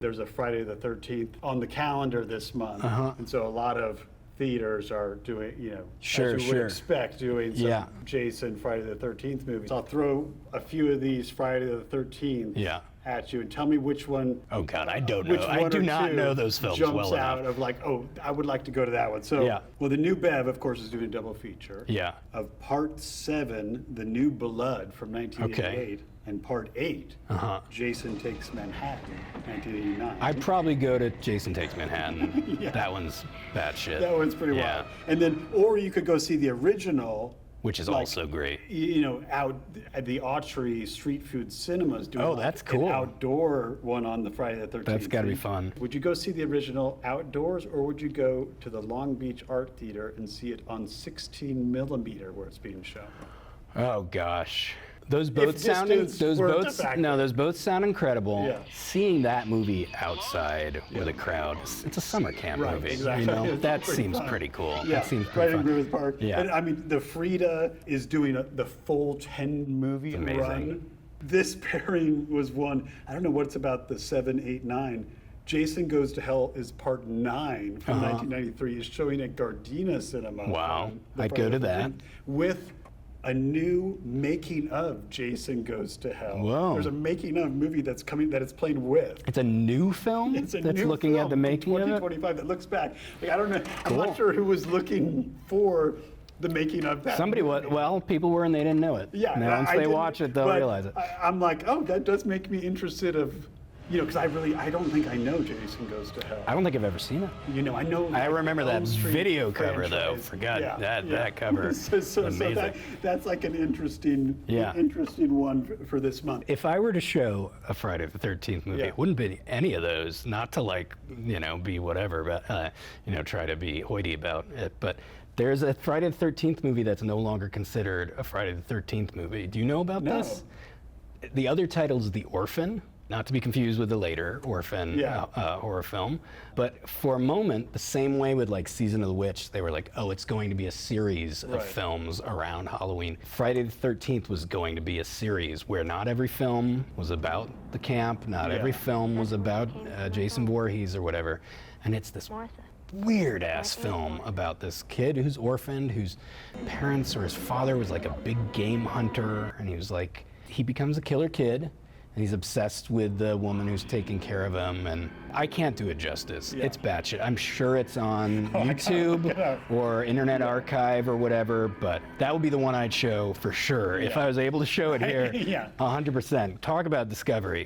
There's a Friday the 13th on the calendar this month. And so a lot of theaters are doing, as you would expect, doing some Jason Friday the 13th movies. I'll throw a few of these Friday the 13th at you and tell me which one. Oh God, I don't know. I do not know those films jumps well out enough. of like, oh, I would like to go to that one. So, well, the new Bev, of course, is doing a double feature. Of Part 7, The New Blood from 1988. And Part 8, Jason Takes Manhattan, 1989. I'd probably go to Jason Takes Manhattan. That one's batshit. That one's pretty wild. And then, or you could go see the original, which is also great. Out at the Autry Street Food Cinemas doing that's cool. An outdoor one on the Friday the 13th. That's got to be fun. Would you go see the original outdoors, or would you go to the Long Beach Art Theater and see it on 16 millimeter where it's being shown? Oh gosh. Those both sound incredible. Seeing that movie outside with a crowd, it's a summer camp movie. Exactly. That seems pretty cool. That seems pretty fun. Right in Griffith Park. And I mean, the Frida is doing the full 10 movie run. This pairing was one. I don't know what it's about. The 7, 8, 9. Jason Goes to Hell is Part 9 from 1993. Is showing at Gardena Cinema. Wow, I'd go to that. With a new making of Jason Goes to Hell. Whoa. There's a making of movie that's coming that it's playing with. It's a new film that's looking at the making of it? 2025 that looks back. Like, I don't know. Cool. I'm not sure who was looking for the making of that. Somebody was. Well, people were and they didn't know it. Yeah. Now once they watch it, they'll realize it. I'm like, oh, that does make me interested of, because I don't think I know Jason Goes to Hell. I don't think I've ever seen it. I know. I remember that video cover franchise. though. Forgot that cover. So that's like an interesting one for this month. If I were to show a Friday the 13th movie, it wouldn't be any of those. Not to be whatever, but try to be hoity about it. But there's a Friday the 13th movie that's no longer considered a Friday the 13th movie. Do you know about this? The other title is The Orphan. Not to be confused with the later Orphan horror film. But for a moment, the same way with Season of the Witch, they were like, oh, it's going to be a series of films around Halloween. Friday the 13th was going to be a series where not every film was about the camp, not every film was about Jason Voorhees or whatever. And it's this weird-ass film about this kid who's orphaned, whose parents or his father was like a big game hunter, and he becomes a killer kid. And he's obsessed with the woman who's taking care of him, and I can't do it justice. It's batshit. I'm sure it's on YouTube or Internet Archive or whatever, but that would be the one I'd show for sure. If I was able to show it here, 100%. Talk about discovery.